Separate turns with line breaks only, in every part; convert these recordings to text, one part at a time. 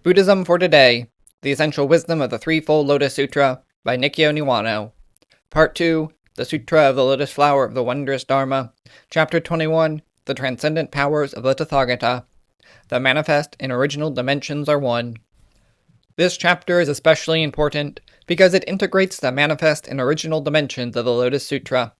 Buddhism for Today, The Essential Wisdom of the Threefold Lotus Sutra by Nikkyo Niwano. Part 2, The Sutra of the Lotus Flower of the Wondrous Dharma. Chapter 21, The Transcendent Powers of the Tathagata. The manifest and original dimensions are one. This chapter is especially important because it integrates the manifest and original dimensions of the Lotus Sutra.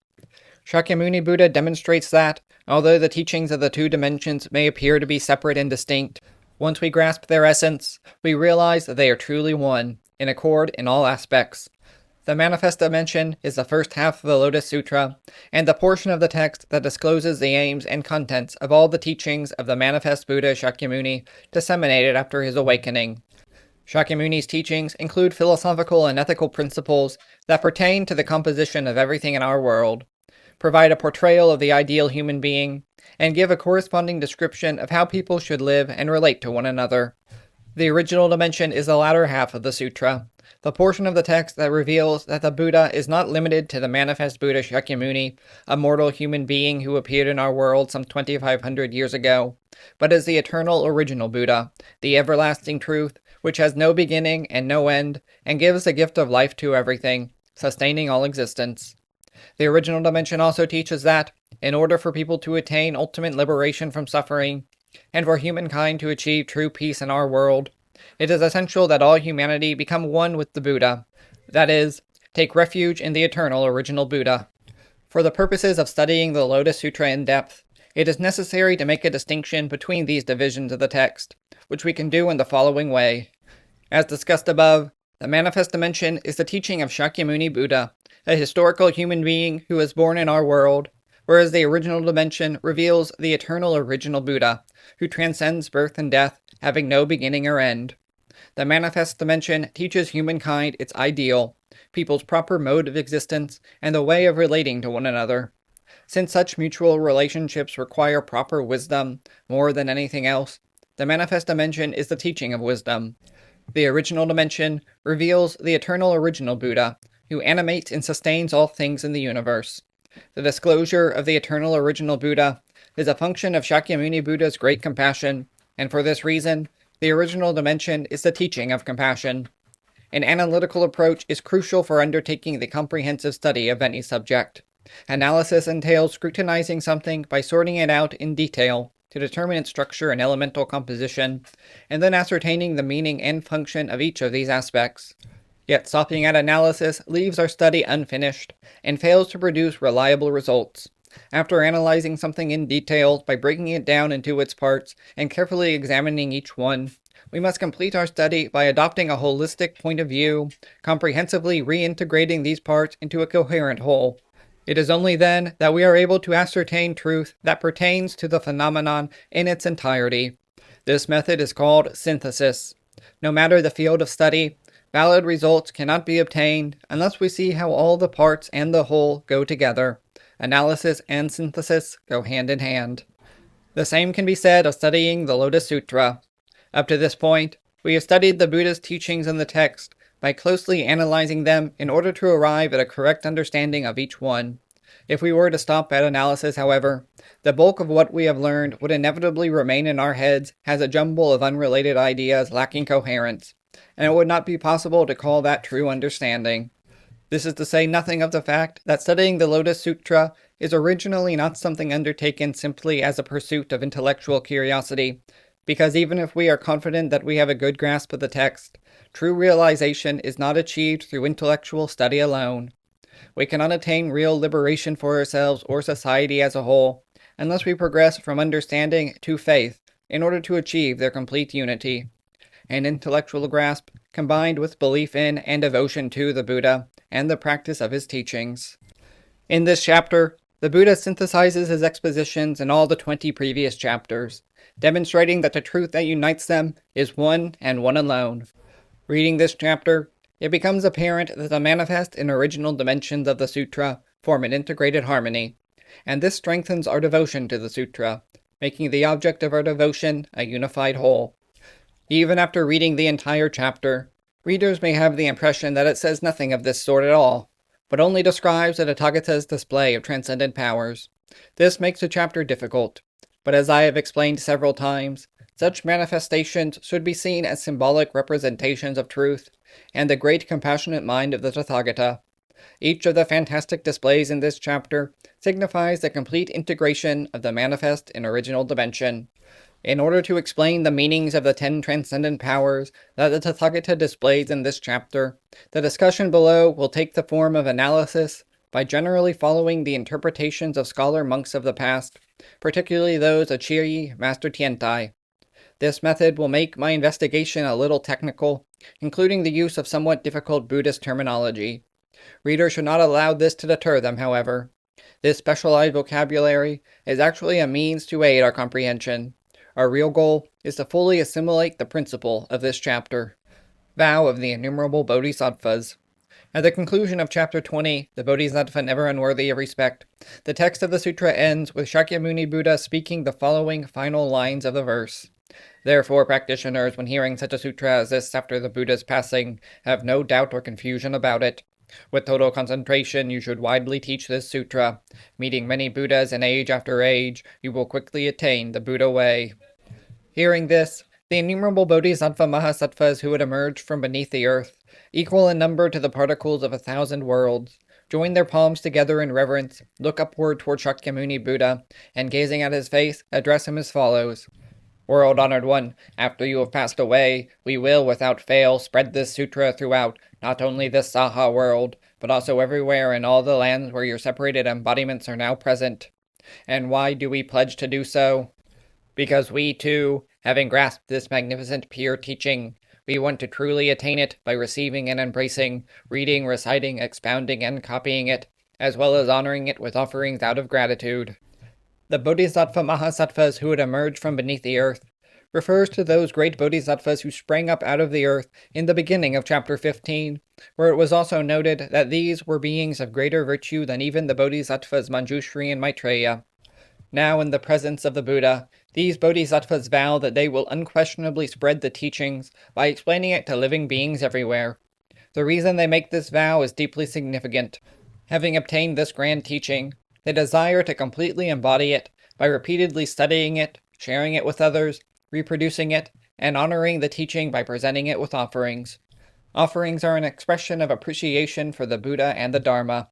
Shakyamuni Buddha demonstrates that, although the teachings of the two dimensions may appear to be separate and distinct, once we grasp their essence, we realize that they are truly one, in accord in all aspects. The manifest dimension is the first half of the Lotus Sutra, and the portion of the text that discloses the aims and contents of all the teachings of the manifest Buddha Shakyamuni disseminated after his awakening. Shakyamuni's teachings include philosophical and ethical principles that pertain to the composition of everything in our world, provide a portrayal of the ideal human being, and give a corresponding description of how people should live and relate to one another. The original dimension is the latter half of the sutra, the portion of the text that reveals that the Buddha is not limited to the manifest Buddha Shakyamuni, a mortal human being who appeared in our world some 2,500 years ago, but is the eternal original Buddha, the everlasting truth, which has no beginning and no end, and gives the gift of life to everything, sustaining all existence. The original dimension also teaches that, in order for people to attain ultimate liberation from suffering, and for humankind to achieve true peace in our world, it is essential that all humanity become one with the Buddha, that is, take refuge in the eternal original Buddha. For the purposes of studying the Lotus Sutra in depth, it is necessary to make a distinction between these divisions of the text, which we can do in the following way. As discussed above, the manifest dimension is the teaching of Shakyamuni Buddha, a historical human being who was born in our world, whereas the original dimension reveals the eternal original Buddha, who transcends birth and death, having no beginning or end. The manifest dimension teaches humankind its ideal, people's proper mode of existence, and the way of relating to one another. Since such mutual relationships require proper wisdom more than anything else, the manifest dimension is the teaching of wisdom. The original dimension reveals the eternal original Buddha, who animates and sustains all things in the universe. The disclosure of the eternal original Buddha is a function of Shakyamuni Buddha's great compassion, and for this reason, the original dimension is the teaching of compassion. An analytical approach is crucial for undertaking the comprehensive study of any subject. Analysis entails scrutinizing something by sorting it out in detail to determine its structure and elemental composition, and then ascertaining the meaning and function of each of these aspects. Yet stopping at analysis leaves our study unfinished, and fails to produce reliable results. After analyzing something in detail by breaking it down into its parts and carefully examining each one, we must complete our study by adopting a holistic point of view, comprehensively reintegrating these parts into a coherent whole. It is only then that we are able to ascertain truth that pertains to the phenomenon in its entirety. This method is called synthesis. No matter the field of study, valid results cannot be obtained unless we see how all the parts and the whole go together. Analysis and synthesis go hand in hand. The same can be said of studying the Lotus Sutra. Up to this point, we have studied the Buddha's teachings in the text by closely analyzing them in order to arrive at a correct understanding of each one. If we were to stop at analysis, however, the bulk of what we have learned would inevitably remain in our heads as a jumble of unrelated ideas lacking coherence, and it would not be possible to call that true understanding. This is to say nothing of the fact that studying the Lotus Sutra is originally not something undertaken simply as a pursuit of intellectual curiosity, because even if we are confident that we have a good grasp of the text, true realization is not achieved through intellectual study alone. We cannot attain real liberation for ourselves or society as a whole unless we progress from understanding to faith in order to achieve their complete unity. An intellectual grasp combined with belief in and devotion to the Buddha and the practice of his teachings. In this chapter, the Buddha synthesizes his expositions in all the 20 previous chapters, demonstrating that the truth that unites them is one and one alone. Reading this chapter, it becomes apparent that the manifest and original dimensions of the sutra form an integrated harmony, and this strengthens our devotion to the sutra, making the object of our devotion a unified whole. Even after reading the entire chapter, readers may have the impression that it says nothing of this sort at all, but only describes the Tathagata's display of transcendent powers. This makes the chapter difficult, but as I have explained several times, Such manifestations should be seen as symbolic representations of truth and the great compassionate mind of the Tathagata. Each of the fantastic displays in this chapter signifies the complete integration of the manifest and original dimension. In order to explain the meanings of the 10 transcendent powers that the Tathagata displays in this chapter, the discussion below will take the form of analysis by generally following the interpretations of scholar monks of the past, particularly those of Chiri Master Tiantai. This method will make my investigation a little technical, including the use of somewhat difficult Buddhist terminology. Readers should not allow this to deter them, however. This specialized vocabulary is actually a means to aid our comprehension. Our real goal is to fully assimilate the principle of this chapter. Vow of the Innumerable Bodhisattvas. At the conclusion of Chapter 20, the Bodhisattva never unworthy of respect, the text of the sutra ends with Shakyamuni Buddha speaking the following final lines of the verse. Therefore, practitioners, when hearing such a sutra as this after the Buddha's passing, have no doubt or confusion about it. With total concentration, you should widely teach this sutra. Meeting many Buddhas in age after age, you will quickly attain the Buddha way. Hearing this, the innumerable Bodhisattva Mahasattvas who would emerge from beneath the earth, equal in number to the particles of 1,000 worlds, join their palms together in reverence, look upward toward Shakyamuni Buddha, and gazing at his face, address him as follows. World-honored one, after you have passed away, we will, without fail, spread this sutra throughout not only this Saha world, but also everywhere in all the lands where your separated embodiments are now present. And why do we pledge to do so? Because we, too, having grasped this magnificent pure teaching, we want to truly attain it by receiving and embracing, reading, reciting, expounding, and copying it, as well as honoring it with offerings out of gratitude. The Bodhisattva Mahasattvas who would emerge from beneath the earth refers to those great bodhisattvas who sprang up out of the earth in the beginning of Chapter 15, where it was also noted that these were beings of greater virtue than even the bodhisattvas Manjushri and Maitreya. Now, in the presence of the Buddha, these bodhisattvas vow that they will unquestionably spread the teachings by explaining it to living beings everywhere. The reason they make this vow is deeply significant. Having obtained this grand teaching, they desire to completely embody it by repeatedly studying it, sharing it with others, reproducing it, and honoring the teaching by presenting it with offerings. Offerings are an expression of appreciation for the Buddha and the Dharma,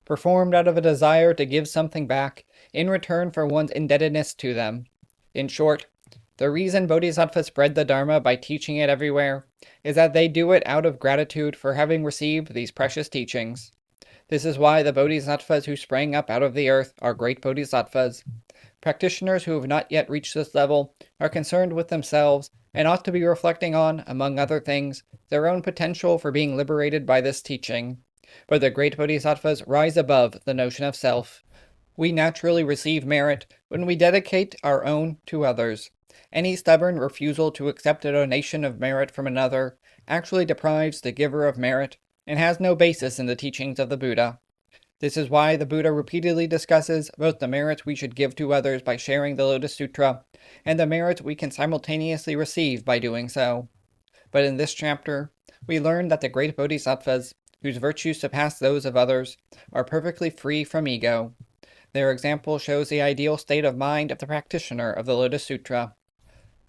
performed out of a desire to give something back in return for one's indebtedness to them. In short, the reason bodhisattvas spread the Dharma by teaching it everywhere is that they do it out of gratitude for having received these precious teachings. This is why the bodhisattvas who sprang up out of the earth are great bodhisattvas. Practitioners who have not yet reached this level are concerned with themselves and ought to be reflecting on, among other things, their own potential for being liberated by this teaching. But the great bodhisattvas rise above the notion of self. We naturally receive merit when we dedicate our own to others. Any stubborn refusal to accept a donation of merit from another actually deprives the giver of merit and has no basis in the teachings of the Buddha. This is why the Buddha repeatedly discusses both the merits we should give to others by sharing the Lotus Sutra, and the merits we can simultaneously receive by doing so. But in this chapter, we learn that the great bodhisattvas, whose virtues surpass those of others, are perfectly free from ego. Their example shows the ideal state of mind of the practitioner of the Lotus Sutra.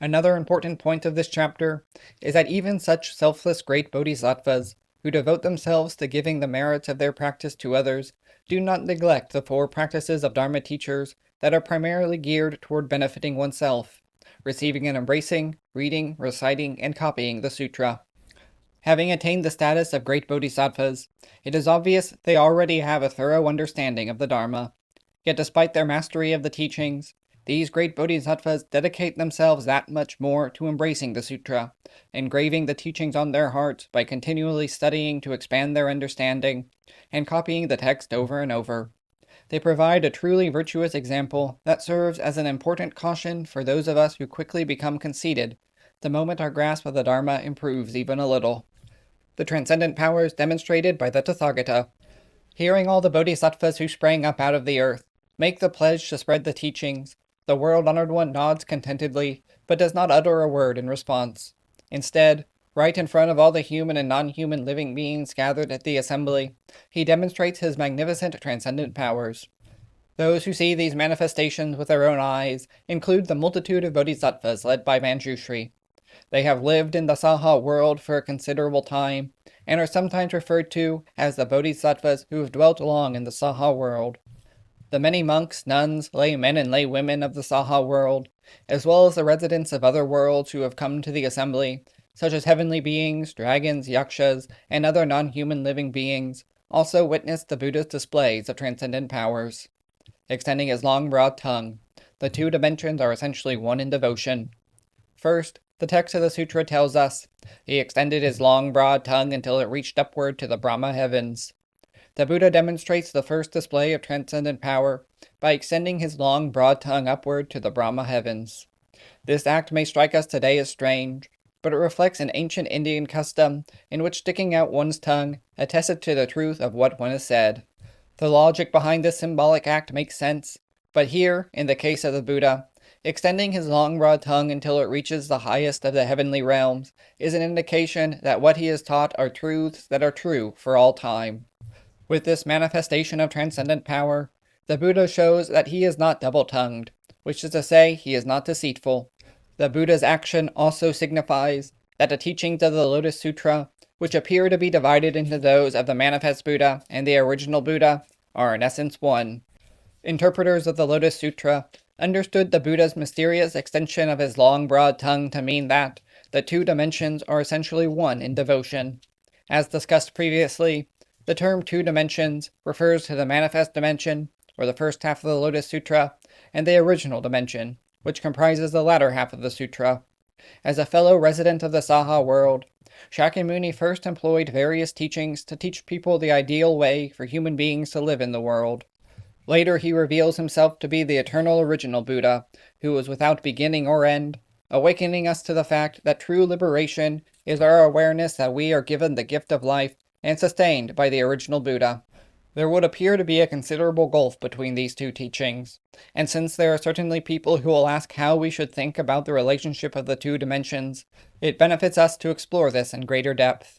Another important point of this chapter is that even such selfless great bodhisattvas, who devote themselves to giving the merits of their practice to others, do not neglect the 4 practices of Dharma teachers that are primarily geared toward benefiting oneself, receiving and embracing, reading, reciting, and copying the sutra. Having attained the status of great bodhisattvas, it is obvious they already have a thorough understanding of the Dharma. Yet despite their mastery of the teachings, these great bodhisattvas dedicate themselves that much more to embracing the sutra, engraving the teachings on their hearts by continually studying to expand their understanding, and copying the text over and over. They provide a truly virtuous example that serves as an important caution for those of us who quickly become conceited the moment our grasp of the Dharma improves even a little. The transcendent powers demonstrated by the Tathagata. Hearing all the bodhisattvas who sprang up out of the earth make the pledge to spread the teachings, the world-honored one nods contentedly, but does not utter a word in response. Instead, right in front of all the human and non-human living beings gathered at the assembly, he demonstrates his magnificent transcendent powers. Those who see these manifestations with their own eyes include the multitude of bodhisattvas led by Manjushri. They have lived in the Saha world for a considerable time, and are sometimes referred to as the bodhisattvas who have dwelt long in the Saha world. The many monks, nuns, laymen, and laywomen of the Saha world, as well as the residents of other worlds who have come to the assembly, such as heavenly beings, dragons, yakshas, and other non-human living beings, also witnessed the Buddha's displays of transcendent powers. Extending his long, broad tongue, the two dimensions are essentially one in devotion. First, the text of the sutra tells us, he extended his long, broad tongue until it reached upward to the Brahma heavens. The Buddha demonstrates the first display of transcendent power by extending his long, broad tongue upward to the Brahma heavens. This act may strike us today as strange, but it reflects an ancient Indian custom in which sticking out one's tongue attested to the truth of what one has said. The logic behind this symbolic act makes sense, but here, in the case of the Buddha, extending his long broad tongue until it reaches the highest of the heavenly realms is an indication that what he has taught are truths that are true for all time. With this manifestation of transcendent power, the Buddha shows that he is not double-tongued, which is to say, he is not deceitful. The Buddha's action also signifies that the teachings of the Lotus Sutra, which appear to be divided into those of the manifest Buddha and the original Buddha, are in essence one. Interpreters of the Lotus Sutra understood the Buddha's mysterious extension of his long, broad tongue to mean that the two dimensions are essentially one in devotion. As discussed previously, the term two dimensions refers to the manifest dimension, or the first half of the Lotus Sutra, and the original dimension, which comprises the latter half of the sutra. As a fellow resident of the Saha world, Shakyamuni first employed various teachings to teach people the ideal way for human beings to live in the world. Later he reveals himself to be the eternal original Buddha, who was without beginning or end, awakening us to the fact that true liberation is our awareness that we are given the gift of life and sustained by the original Buddha. There would appear to be a considerable gulf between these two teachings, and since there are certainly people who will ask how we should think about the relationship of the two dimensions, it benefits us to explore this in greater depth.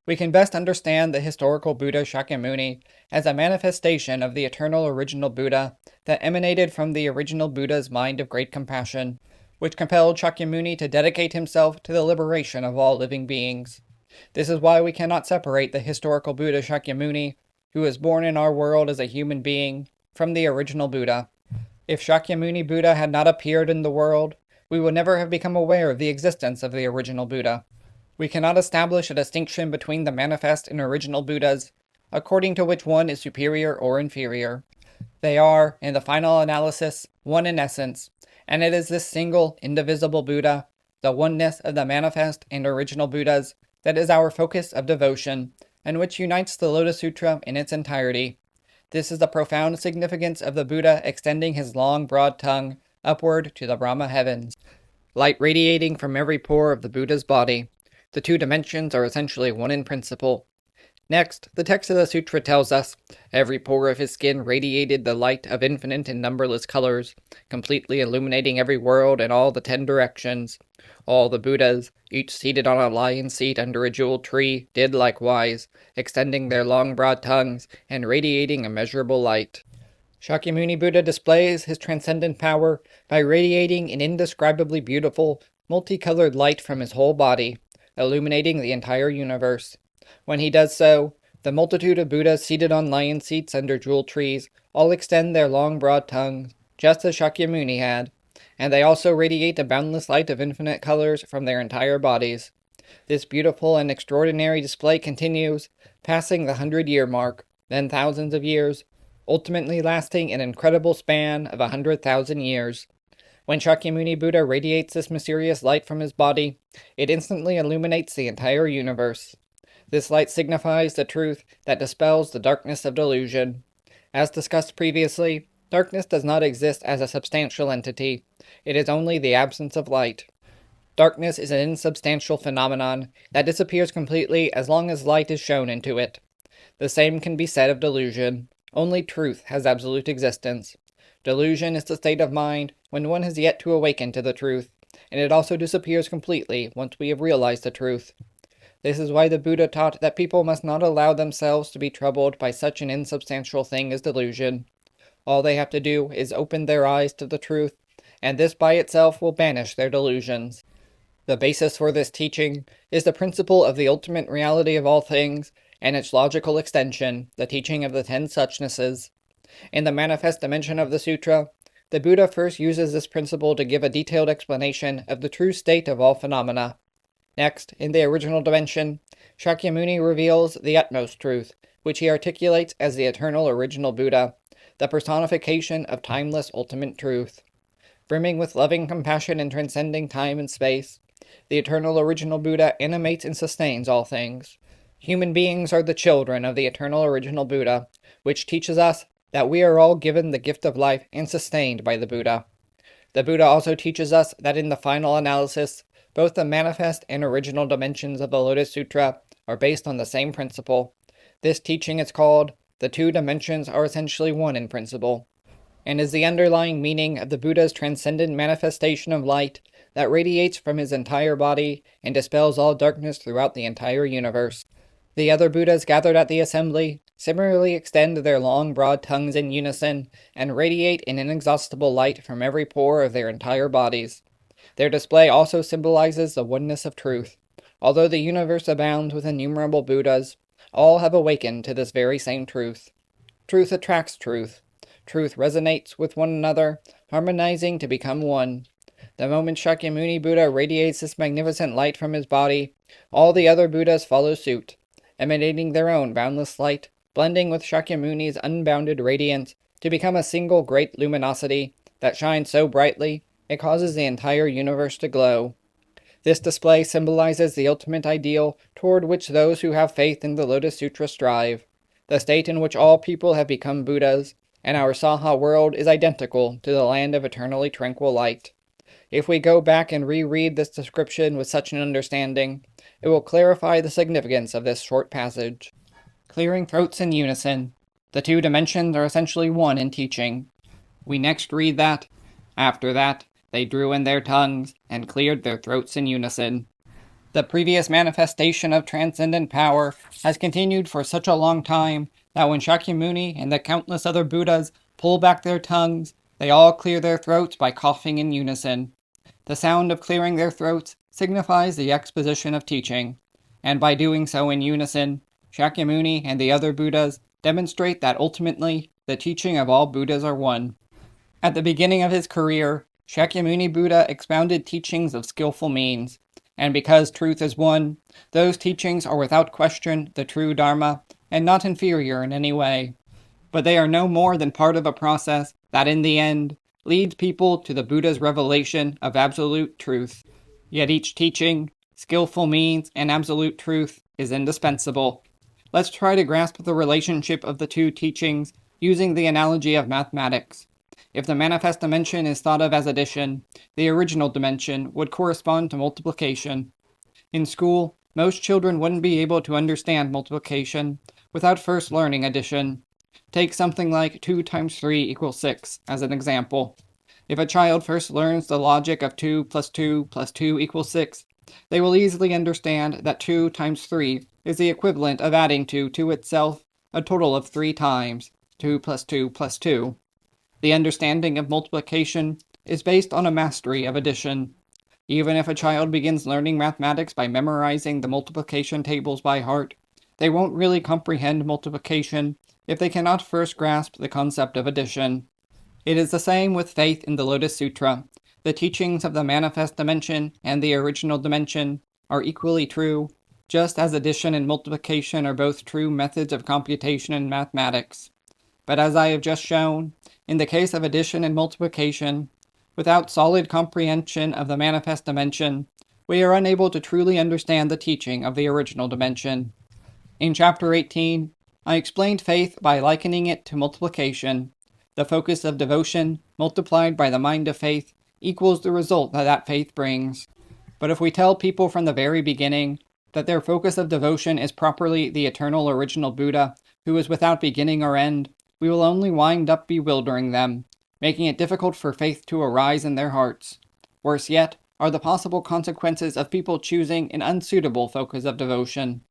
We can best understand the historical Buddha Shakyamuni as a manifestation of the eternal original Buddha that emanated from the original Buddha's mind of great compassion, which compelled Shakyamuni to dedicate himself to the liberation of all living beings. This is why we cannot separate the historical Buddha Shakyamuni, who was born in our world as a human being, from the original Buddha. If Shakyamuni Buddha had not appeared in the world, we would never have become aware of the existence of the original Buddha. We cannot establish a distinction between the manifest and original Buddhas, according to which one is superior or inferior. They are, in the final analysis, one in essence, and it is this single, indivisible Buddha, the oneness of the manifest and original Buddhas, that is our focus of devotion, and which unites the Lotus Sutra in its entirety. This is the profound significance of the Buddha extending his long, broad tongue upward to the Brahma heavens. Light radiating from every pore of the Buddha's body. The two dimensions are essentially one in principle. Next, the text of the sutra tells us, every pore of his skin radiated the light of infinite and numberless colors, completely illuminating every world in all the 10 directions. All the Buddhas, each seated on a lion seat under a jeweled tree, did likewise, extending their long broad tongues and radiating immeasurable light. Shakyamuni Buddha displays his transcendent power by radiating an indescribably beautiful, multicolored light from his whole body, illuminating the entire universe. When he does so, the multitude of Buddhas seated on lion seats under jewel trees all extend their long broad tongues, just as Shakyamuni had, and they also radiate the boundless light of infinite colors from their entire bodies. This beautiful and extraordinary display continues, passing the 100-year mark, then thousands of years, ultimately lasting an incredible span of 100,000 years. When Shakyamuni Buddha radiates this mysterious light from his body, it instantly illuminates the entire universe. This light signifies the truth that dispels the darkness of delusion. As discussed previously, darkness does not exist as a substantial entity. It is only the absence of light. Darkness is an insubstantial phenomenon that disappears completely as long as light is shown into it. The same can be said of delusion. Only truth has absolute existence. Delusion is the state of mind when one has yet to awaken to the truth, and it also disappears completely once we have realized the truth. This is why the Buddha taught that people must not allow themselves to be troubled by such an insubstantial thing as delusion. All they have to do is open their eyes to the truth, and this by itself will banish their delusions. The basis for this teaching is the principle of the ultimate reality of all things, and its logical extension, the teaching of the 10 suchnesses. In the manifest dimension of the sutra, the Buddha first uses this principle to give a detailed explanation of the true state of all phenomena. Next, in the original dimension, Shakyamuni reveals the utmost truth, which he articulates as the eternal original Buddha, the personification of timeless ultimate truth. Brimming with loving compassion and transcending time and space, the eternal original Buddha animates and sustains all things. Human beings are the children of the eternal original Buddha, which teaches us that we are all given the gift of life and sustained by the Buddha. The Buddha also teaches us that in the final analysis, both the manifest and original dimensions of the Lotus Sutra are based on the same principle. This teaching is called "The Two Dimensions Are Essentially One in Principle," and is the underlying meaning of the Buddha's transcendent manifestation of light that radiates from his entire body and dispels all darkness throughout the entire universe. The other Buddhas gathered at the assembly similarly extend their long, broad tongues in unison and radiate an inexhaustible light from every pore of their entire bodies. Their display also symbolizes the oneness of truth. Although the universe abounds with innumerable Buddhas, all have awakened to this very same truth. Truth attracts truth. Truth resonates with one another, harmonizing to become one. The moment Shakyamuni Buddha radiates this magnificent light from his body, all the other Buddhas follow suit, emanating their own boundless light, blending with Shakyamuni's unbounded radiance to become a single great luminosity that shines so brightly it causes the entire universe to glow. This display symbolizes the ultimate ideal toward which those who have faith in the Lotus Sutra strive, the state in which all people have become Buddhas, and our Saha world is identical to the land of eternally tranquil light. If we go back and reread this description with such an understanding, it will clarify the significance of this short passage. Clearing throats in unison. The two dimensions are essentially one in teaching. We next read that, after that, they drew in their tongues and cleared their throats in unison. The previous manifestation of transcendent power has continued for such a long time that when Shakyamuni and the countless other Buddhas pull back their tongues, they all clear their throats by coughing in unison. The sound of clearing their throats signifies the exposition of teaching, and by doing so in unison, Shakyamuni and the other Buddhas demonstrate that ultimately the teaching of all Buddhas are one. At the beginning of his career, Shakyamuni Buddha expounded teachings of skillful means, and because truth is one, those teachings are without question the true Dharma and not inferior in any way. But they are no more than part of a process that in the end leads people to the Buddha's revelation of absolute truth. Yet each teaching, skillful means, and absolute truth is indispensable. Let's try to grasp the relationship of the two teachings using the analogy of mathematics. If the manifest dimension is thought of as addition, the original dimension would correspond to multiplication. In school, most children wouldn't be able to understand multiplication without first learning addition. Take something like 2 times 3 equals 6 as an example. If a child first learns the logic of 2 plus 2 plus 2 equals 6, they will easily understand that 2 times 3 is the equivalent of adding 2 to itself a total of 3 times, 2 plus 2 plus 2. The understanding of multiplication is based on a mastery of addition. Even if a child begins learning mathematics by memorizing the multiplication tables by heart, they won't really comprehend multiplication if they cannot first grasp the concept of addition. It is the same with faith in the Lotus Sutra. The teachings of the manifest dimension and the original dimension are equally true, just as addition and multiplication are both true methods of computation in mathematics. But as I have just shown, in the case of addition and multiplication, without solid comprehension of the manifest dimension, we are unable to truly understand the teaching of the original dimension. In Chapter 18, I explained faith by likening it to multiplication. The focus of devotion, multiplied by the mind of faith, equals the result that faith brings. But if we tell people from the very beginning that their focus of devotion is properly the eternal original Buddha, who is without beginning or end, we will only wind up bewildering them, making it difficult for faith to arise in their hearts. Worse yet are the possible consequences of people choosing an unsuitable focus of devotion.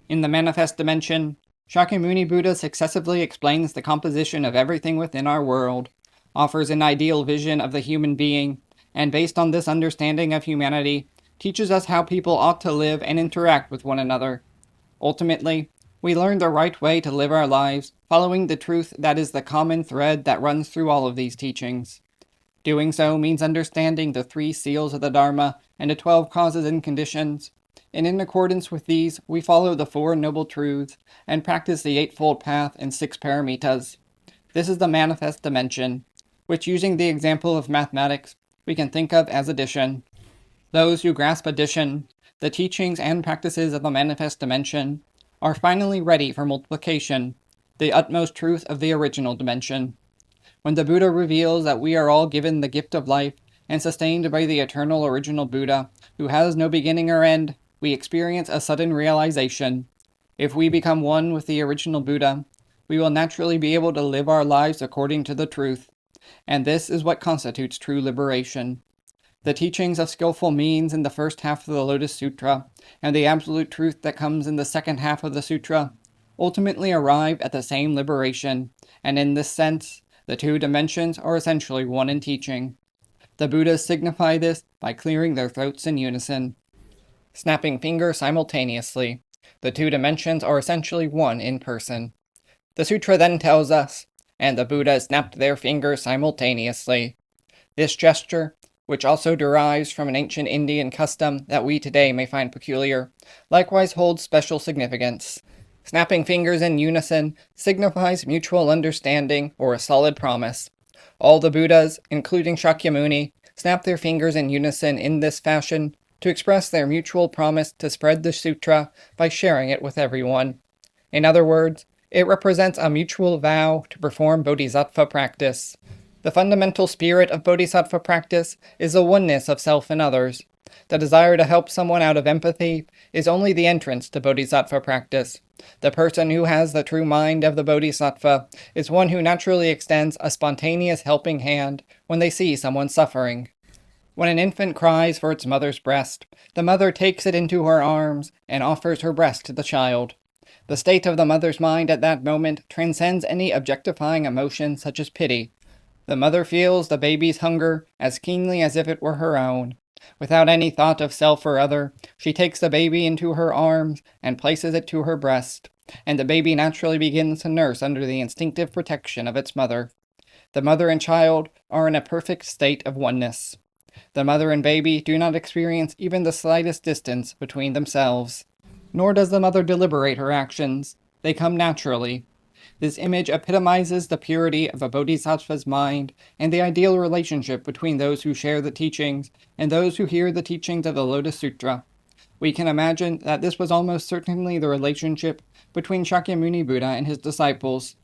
In the manifest dimension, Shakyamuni Buddha successively explains the composition of everything within our world, offers an ideal vision of the human being, and based on this understanding of humanity, teaches us how people ought to live and interact with one another. Ultimately, we learn the right way to live our lives, following the truth that is the common thread that runs through all of these teachings. Doing so means understanding the 3 seals of the Dharma and the 12 causes and conditions, and in accordance with these, we follow the 4 noble truths and practice the Eightfold Path and 6 paramitas. This is the manifest dimension, which, using the example of mathematics, we can think of as addition. Those who grasp addition, the teachings and practices of the manifest dimension, are finally ready for multiplication, the utmost truth of the original dimension. When the Buddha reveals that we are all given the gift of life and sustained by the eternal original Buddha, who has no beginning or end, we experience a sudden realization. If we become one with the original Buddha, we will naturally be able to live our lives according to the truth, and this is what constitutes true liberation. The teachings of skillful means in the first half of the Lotus Sutra, and the absolute truth that comes in the second half of the sutra, ultimately arrive at the same liberation, and in this sense, the 2 dimensions are essentially one in teaching. The Buddhas signify this by clearing their throats in unison, snapping fingers simultaneously. The 2 dimensions are essentially one in person. The sutra then tells us, and the Buddha snapped their fingers simultaneously. This gesture, which also derives from an ancient Indian custom that we today may find peculiar, likewise holds special significance. Snapping fingers in unison signifies mutual understanding or a solid promise. All the Buddhas, including Shakyamuni, snap their fingers in unison in this fashion to express their mutual promise to spread the sutra by sharing it with everyone. In other words, it represents a mutual vow to perform bodhisattva practice. The fundamental spirit of bodhisattva practice is the oneness of self and others. The desire to help someone out of empathy is only the entrance to bodhisattva practice. The person who has the true mind of the bodhisattva is one who naturally extends a spontaneous helping hand when they see someone suffering. When an infant cries for its mother's breast, the mother takes it into her arms and offers her breast to the child. The state of the mother's mind at that moment transcends any objectifying emotion such as pity. The mother feels the baby's hunger as keenly as if it were her own. Without any thought of self or other, she takes the baby into her arms and places it to her breast, and the baby naturally begins to nurse under the instinctive protection of its mother. The mother and child are in a perfect state of oneness. The mother and baby do not experience even the slightest distance between themselves. Nor does the mother deliberate her actions. They come naturally. This image epitomizes the purity of a bodhisattva's mind and the ideal relationship between those who share the teachings and those who hear the teachings of the Lotus Sutra. We can imagine that this was almost certainly the relationship between Shakyamuni Buddha and his disciples.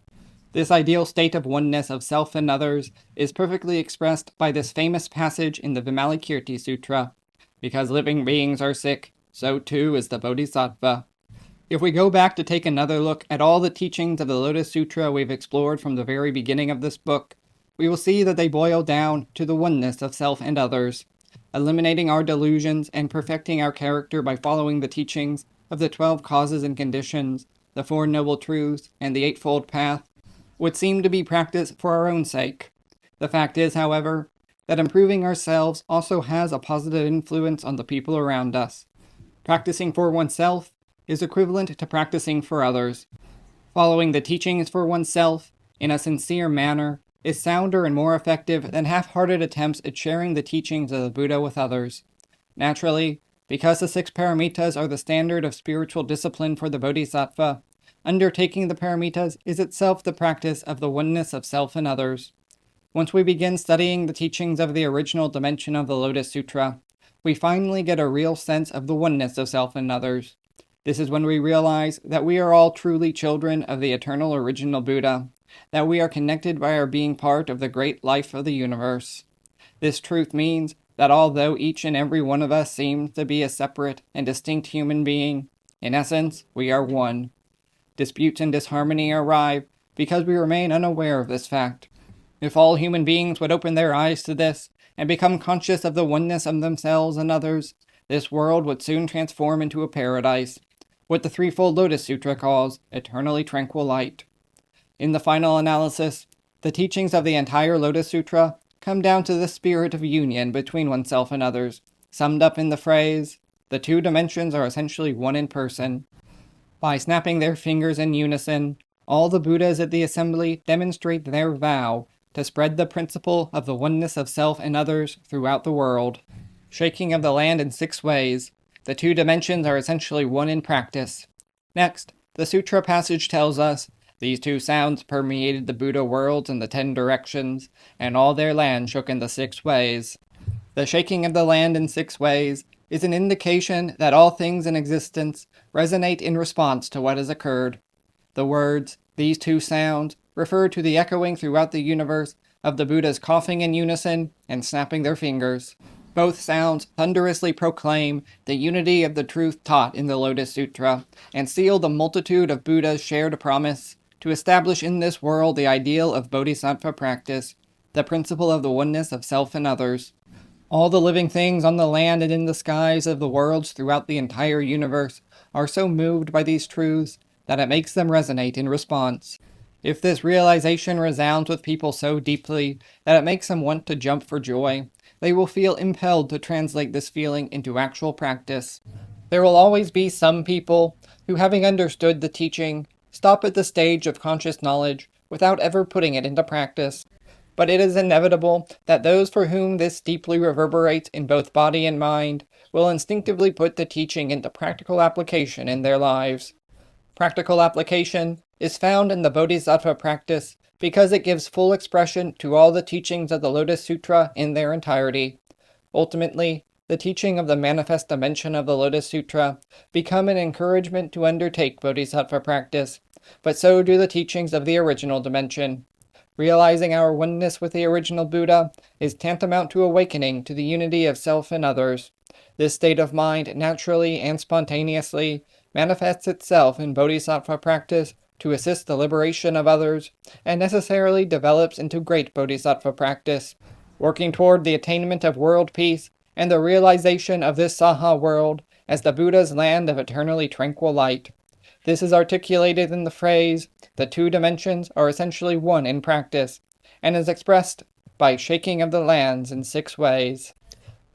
This ideal state of oneness of self and others is perfectly expressed by this famous passage in the Vimalakirti Sutra. Because living beings are sick, so too is the bodhisattva. If we go back to take another look at all the teachings of the Lotus Sutra we've explored from the very beginning of this book, we will see that they boil down to the oneness of self and others, eliminating our delusions and perfecting our character by following the teachings of the 12 causes and conditions, the 4 noble truths, and the Eightfold Path, would seem to be practiced for our own sake. The fact is, however, that improving ourselves also has a positive influence on the people around us. Practicing for oneself is equivalent to practicing for others. Following the teachings for oneself in a sincere manner is sounder and more effective than half-hearted attempts at sharing the teachings of the Buddha with others. Naturally, because the 6 paramitas are the standard of spiritual discipline for the bodhisattva, undertaking the paramitas is itself the practice of the oneness of self and others. Once we begin studying the teachings of the original dimension of the Lotus Sutra, we finally get a real sense of the oneness of self and others. This is when we realize that we are all truly children of the eternal original Buddha, that we are connected by our being part of the great life of the universe. This truth means that although each and every one of us seems to be a separate and distinct human being, in essence, we are one. Disputes and disharmony arrive because we remain unaware of this fact. If all human beings would open their eyes to this and become conscious of the oneness of themselves and others, this world would soon transform into a paradise. what the Threefold Lotus Sutra calls eternally tranquil light. In the final analysis, the teachings of the entire Lotus Sutra come down to the spirit of union between oneself and others, summed up in the phrase, "The two dimensions are essentially one in person." By snapping their fingers in unison, all the Buddhas at the assembly demonstrate their vow to spread the principle of the oneness of self and others throughout the world. Shaking of the land in 6 ways, the two dimensions are essentially one in practice. Next, the sutra passage tells us, these two sounds permeated the Buddha worlds in the 10 directions, and all their land shook in the 6 ways. The shaking of the land in 6 ways is an indication that all things in existence resonate in response to what has occurred. The words, these two sounds, refer to the echoing throughout the universe of the Buddhas coughing in unison and snapping their fingers. Both sounds thunderously proclaim the unity of the truth taught in the Lotus Sutra, and seal the multitude of Buddhas' shared promise to establish in this world the ideal of Bodhisattva practice, the principle of the oneness of self and others. All the living things on the land and in the skies of the worlds throughout the entire universe are so moved by these truths that it makes them resonate in response. If this realization resounds with people so deeply that it makes them want to jump for joy, they will feel impelled to translate this feeling into actual practice. There will always be some people who, having understood the teaching, stop at the stage of conscious knowledge without ever putting it into practice. But it is inevitable that those for whom this deeply reverberates in both body and mind will instinctively put the teaching into practical application in their lives. Practical application is found in the Bodhisattva practice because it gives full expression to all the teachings of the Lotus Sutra in their entirety. Ultimately, the teaching of the manifest dimension of the Lotus Sutra become an encouragement to undertake Bodhisattva practice, but so do the teachings of the original dimension. Realizing our oneness with the original Buddha is tantamount to awakening to the unity of self and others. This state of mind naturally and spontaneously manifests itself in Bodhisattva practice to assist the liberation of others, and necessarily develops into great Bodhisattva practice, working toward the attainment of world peace and the realization of this Saha world as the Buddha's land of eternally tranquil light. This is articulated in the phrase, the two dimensions are essentially one in practice, and is expressed by shaking of the lands in 6 ways.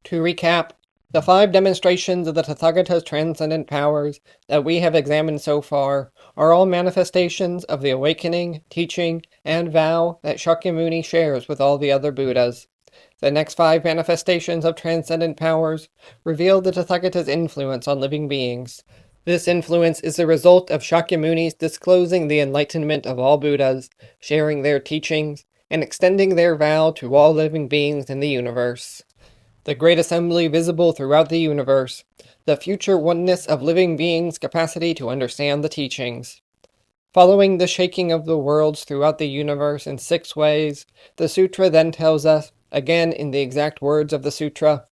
To recap, the 5 demonstrations of the Tathagata's transcendent powers that we have examined so far are all manifestations of the awakening, teaching, and vow that Shakyamuni shares with all the other Buddhas. The next 5 manifestations of transcendent powers reveal the Tathagata's influence on living beings. This influence is the result of Shakyamuni's disclosing the enlightenment of all Buddhas, sharing their teachings, and extending their vow to all living beings in the universe. The great assembly visible throughout the universe, the future oneness of living beings' capacity to understand the teachings. Following the shaking of the worlds throughout the universe in 6 ways, the sutra then tells us, again in the exact words of the sutra,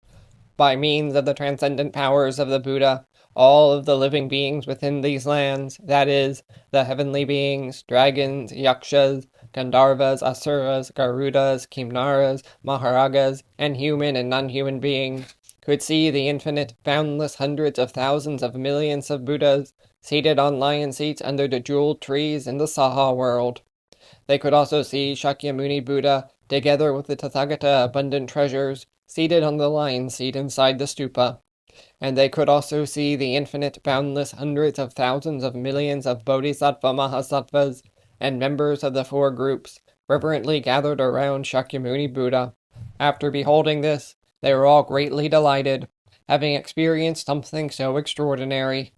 by means of the transcendent powers of the Buddha, all of the living beings within these lands, that is, the heavenly beings, dragons, yakshas, Gandharvas, Asuras, Garudas, Kimnaras, Maharagas, and human and non-human beings, could see the infinite, boundless hundreds of thousands of millions of Buddhas seated on lion seats under the jeweled trees in the Saha world. They could also see Shakyamuni Buddha, together with the Tathagata abundant treasures, seated on the lion seat inside the stupa. And they could also see the infinite, boundless hundreds of thousands of millions of Bodhisattva Mahasattvas and members of the 4 groups reverently gathered around Shakyamuni Buddha. After beholding this, they were all greatly delighted, having experienced something so extraordinary.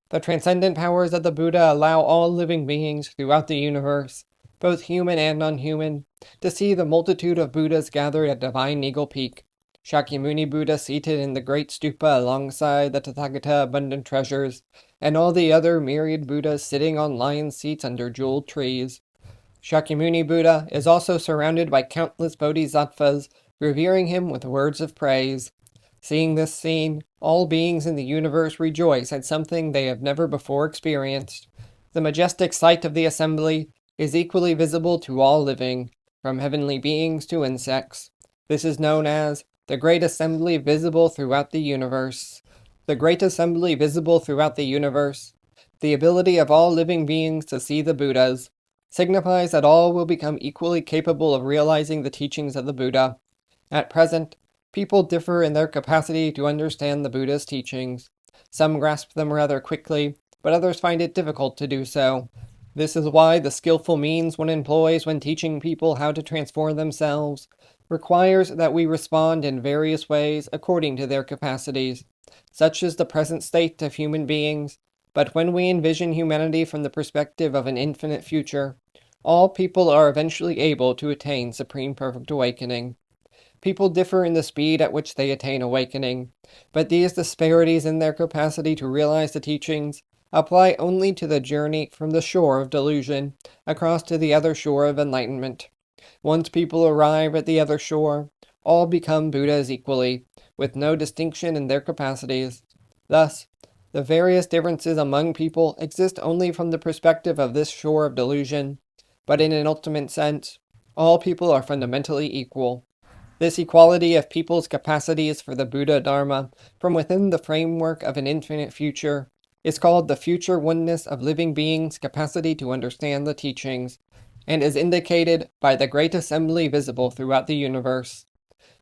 The transcendent powers of the Buddha allow all living beings throughout the universe, both human and non-human, to see the multitude of Buddhas gathered at Divine Eagle Peak. Shakyamuni Buddha seated in the great stupa alongside the Tathagata abundant treasures, and all the other myriad Buddhas sitting on lion seats under jeweled trees. Shakyamuni Buddha is also surrounded by countless bodhisattvas, revering him with words of praise. Seeing this scene, all beings in the universe rejoice at something they have never before experienced. The majestic sight of the assembly is equally visible to all living, from heavenly beings to insects. This is known as the Great Assembly visible throughout the universe. The Great Assembly visible throughout the universe The ability of all living beings to see the Buddhas signifies that all will become equally capable of realizing the teachings of the Buddha. At present, people differ in their capacity to understand the Buddha's teachings. Some grasp them rather quickly, but others find it difficult to do so. This is why the skillful means one employs when teaching people how to transform themselves requires that we respond in various ways according to their capacities. Such is the present state of human beings, but when we envision humanity from the perspective of an infinite future, all people are eventually able to attain supreme perfect awakening. People differ in the speed at which they attain awakening, but these disparities in their capacity to realize the teachings apply only to the journey from the shore of delusion across to the other shore of enlightenment. Once people arrive at the other shore, all become Buddhas equally, with no distinction in their capacities. Thus, the various differences among people exist only from the perspective of this shore of delusion, but in an ultimate sense, all people are fundamentally equal. This equality of people's capacities for the Buddha Dharma from within the framework of an infinite future is called the future oneness of living beings' capacity to understand the teachings, and is indicated by the great assembly visible throughout the universe.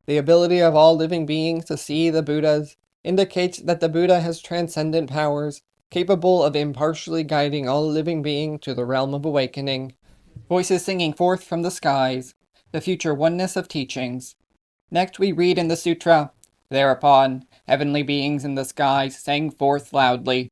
The ability of all living beings to see the Buddhas indicates that the Buddha has transcendent powers, capable of impartially guiding all living beings to the realm of awakening. Voices singing forth from the skies, the future oneness of teachings. Next we read in the sutra, "Thereupon, heavenly beings in the skies sang forth loudly,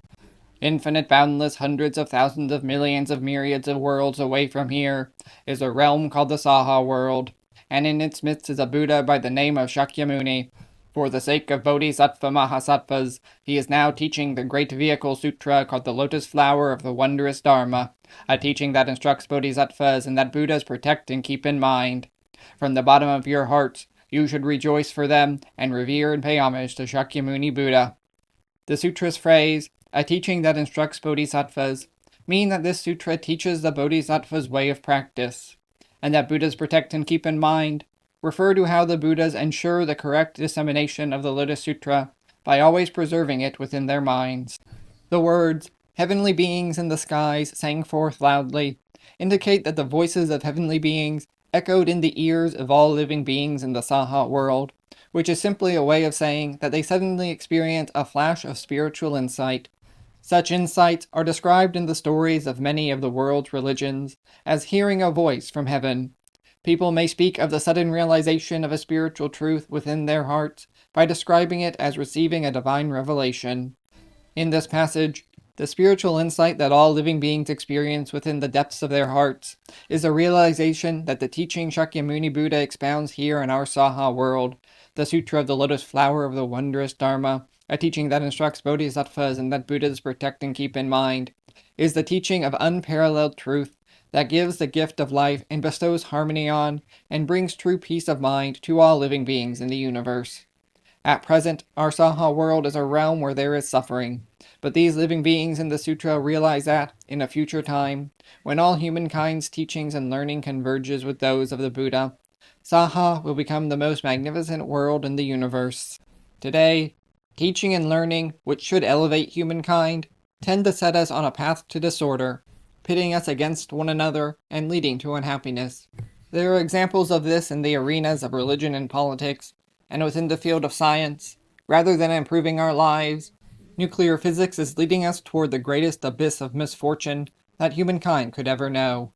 'Infinite, boundless, hundreds of thousands of millions of myriads of worlds away from here is a realm called the Saha world, and in its midst is a Buddha by the name of Shakyamuni. For the sake of Bodhisattva Mahasattvas, he is now teaching the great vehicle sutra called the Lotus Flower of the Wondrous Dharma, a teaching that instructs Bodhisattvas and that Buddhas protect and keep in mind. From the bottom of your hearts, you should rejoice for them and revere and pay homage to Shakyamuni Buddha.'" The sutra's phrase, "a teaching that instructs bodhisattvas," mean that this sutra teaches the bodhisattva's way of practice, and that Buddhas protect and keep in mind refer to how the Buddhas ensure the correct dissemination of the Lotus Sutra by always preserving it within their minds. The words, "heavenly beings in the skies sang forth loudly," indicate that the voices of heavenly beings echoed in the ears of all living beings in the Saha world, which is simply a way of saying that they suddenly experience a flash of spiritual insight. Such insights are described in the stories of many of the world's religions as hearing a voice from heaven. People may speak of the sudden realization of a spiritual truth within their hearts by describing it as receiving a divine revelation. In this passage, the spiritual insight that all living beings experience within the depths of their hearts is a realization that the teaching Shakyamuni Buddha expounds here in our Saha world, the Sutra of the Lotus Flower of the Wondrous Dharma, a teaching that instructs bodhisattvas and that Buddhas protect and keep in mind, is the teaching of unparalleled truth that gives the gift of life and bestows harmony on and brings true peace of mind to all living beings in the universe. At present, our Saha world is a realm where there is suffering, but these living beings in the sutra realize that, in a future time, when all humankind's teachings and learning converges with those of the Buddha, Saha will become the most magnificent world in the universe. Today, teaching and learning, which should elevate humankind, tend to set us on a path to disorder, pitting us against one another and leading to unhappiness. There are examples of this in the arenas of religion and politics, and within the field of science. Rather than improving our lives, nuclear physics is leading us toward the greatest abyss of misfortune that humankind could ever know.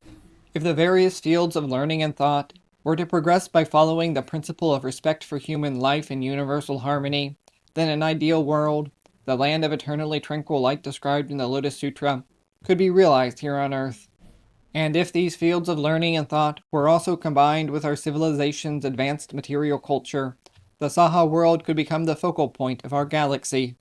If the various fields of learning and thought were to progress by following the principle of respect for human life and universal harmony, then an ideal world, the land of eternally tranquil light described in the Lotus Sutra, could be realized here on Earth. And if these fields of learning and thought were also combined with our civilization's advanced material culture, the Saha world could become the focal point of our galaxy.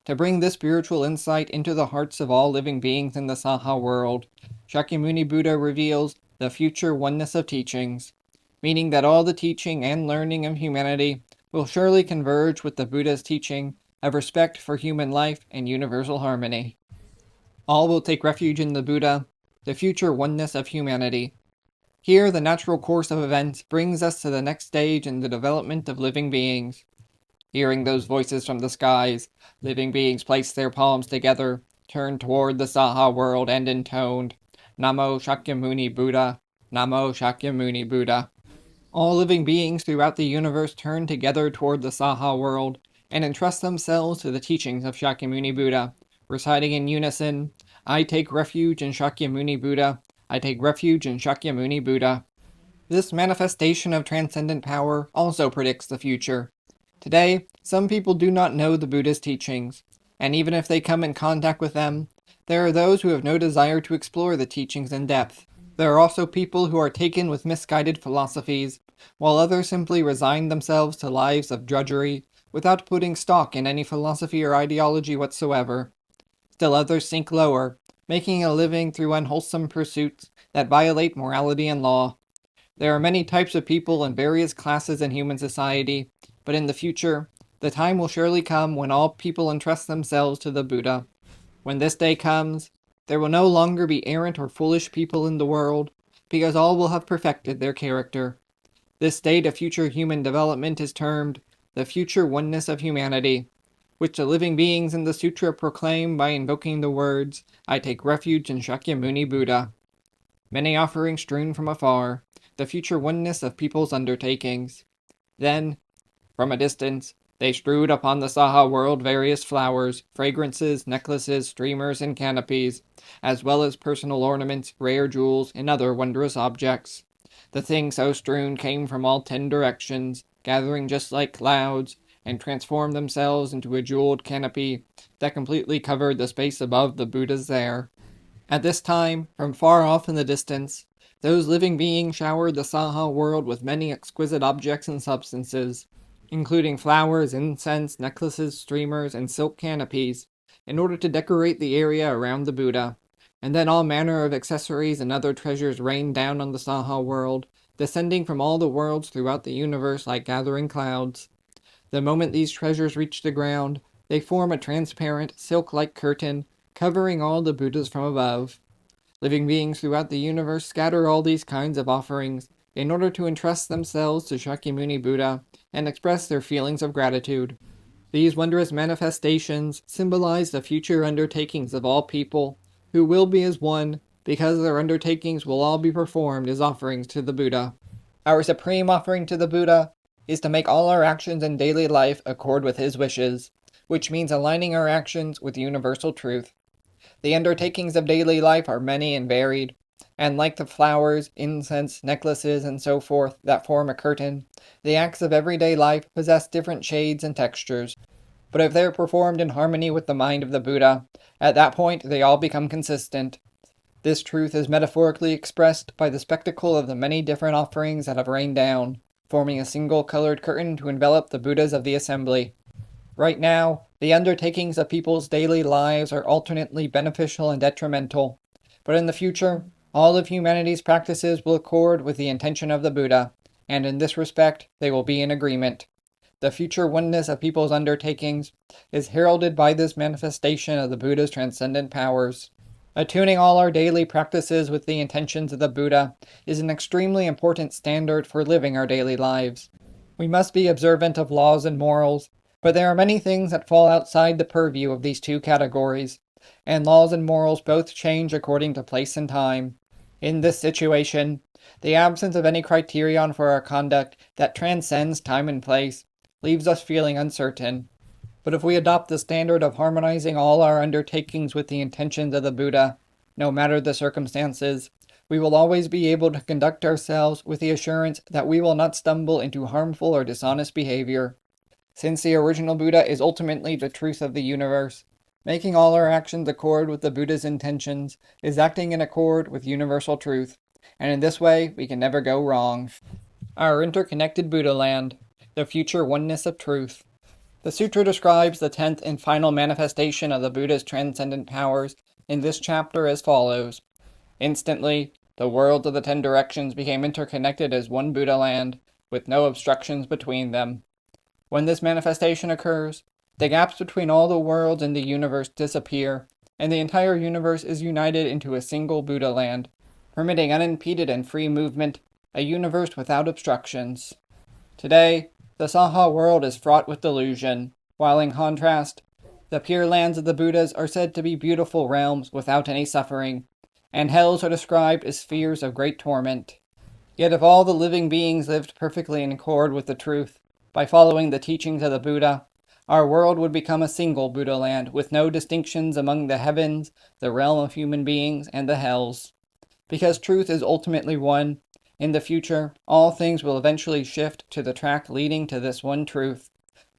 To bring this spiritual insight into the hearts of all living beings in the Saha world, Shakyamuni Buddha reveals the future oneness of teachings, meaning that all the teaching and learning of humanity will surely converge with the Buddha's teaching of respect for human life and universal harmony. All will take refuge in the Buddha, the future oneness of humanity. Here, the natural course of events brings us to the next stage in the development of living beings. Hearing those voices from the skies, living beings place their palms together, turned toward the Saha world and intoned, Namo Shakyamuni Buddha, Namo Shakyamuni Buddha. All living beings throughout the universe turn together toward the Saha world and entrust themselves to the teachings of Shakyamuni Buddha, reciting in unison, I take refuge in Shakyamuni Buddha, I take refuge in Shakyamuni Buddha. This manifestation of transcendent power also predicts the future. Today, some people do not know the Buddha's teachings, and even if they come in contact with them, there are those who have no desire to explore the teachings in depth. There are also people who are taken with misguided philosophies, while others simply resign themselves to lives of drudgery without putting stock in any philosophy or ideology whatsoever. Still others sink lower, making a living through unwholesome pursuits that violate morality and law. There are many types of people and various classes in human society, but in the future, the time will surely come when all people entrust themselves to the Buddha. When this day comes, there will no longer be errant or foolish people in the world, because all will have perfected their character. This state of future human development is termed the future oneness of humanity, which the living beings in the sutra proclaim by invoking the words, I take refuge in Shakyamuni Buddha. Many offerings strewn from afar, the future oneness of people's undertakings. Then, from a distance, they strewed upon the Saha world various flowers, fragrances, necklaces, streamers, and canopies, as well as personal ornaments, rare jewels, and other wondrous objects. The things so strewn came from all 10 directions, gathering just like clouds, and transformed themselves into a jeweled canopy that completely covered the space above the Buddhas there. At this time, from far off in the distance, those living beings showered the Saha world with many exquisite objects and substances, including flowers, incense, necklaces, streamers, and silk canopies, in order to decorate the area around the Buddha. And then all manner of accessories and other treasures rained down on the Saha world, descending from all the worlds throughout the universe like gathering clouds. The moment these treasures reach the ground, they form a transparent, silk-like curtain, covering all the Buddhas from above. Living beings throughout the universe scatter all these kinds of offerings in order to entrust themselves to Shakyamuni Buddha and express their feelings of gratitude. These wondrous manifestations symbolize the future undertakings of all people, who will be as one, because their undertakings will all be performed as offerings to the Buddha. Our supreme offering to the Buddha is to make all our actions in daily life accord with his wishes, which means aligning our actions with universal truth. The undertakings of daily life are many and varied, and like the flowers, incense, necklaces, and so forth that form a curtain, the acts of everyday life possess different shades and textures. But if they are performed in harmony with the mind of the Buddha, at that point they all become consistent. This truth is metaphorically expressed by the spectacle of the many different offerings that have rained down, forming a single colored curtain to envelop the Buddhas of the assembly. Right now, the undertakings of people's daily lives are alternately beneficial and detrimental, but in the future, all of humanity's practices will accord with the intention of the Buddha, and in this respect, they will be in agreement. The future oneness of people's undertakings is heralded by this manifestation of the Buddha's transcendent powers. Attuning all our daily practices with the intentions of the Buddha is an extremely important standard for living our daily lives. We must be observant of laws and morals, but there are many things that fall outside the purview of these two categories, and laws and morals both change according to place and time. In this situation, the absence of any criterion for our conduct that transcends time and place leaves us feeling uncertain. But if we adopt the standard of harmonizing all our undertakings with the intentions of the Buddha, no matter the circumstances, we will always be able to conduct ourselves with the assurance that we will not stumble into harmful or dishonest behavior. Since the original Buddha is ultimately the truth of the universe, making all our actions accord with the Buddha's intentions is acting in accord with universal truth, and in this way we can never go wrong. Our interconnected Buddha land, the future oneness of truth. The sutra describes the 10th and final manifestation of the Buddha's transcendent powers in this chapter as follows. Instantly, the worlds of the 10 directions became interconnected as one Buddha land, with no obstructions between them. When this manifestation occurs, the gaps between all the worlds in the universe disappear, and the entire universe is united into a single Buddha land, permitting unimpeded and free movement, a universe without obstructions. Today, the Saha world is fraught with delusion, while in contrast, The Pure Lands of the Buddhas are said to be beautiful realms without any suffering, and hells are described as spheres of great torment. Yet if all the living beings lived perfectly in accord with the truth, by following the teachings of the Buddha, our world would become a single Buddha land with no distinctions among the heavens, the realm of human beings, and the hells. Because truth is ultimately one, in the future, all things will eventually shift to the track leading to this one truth,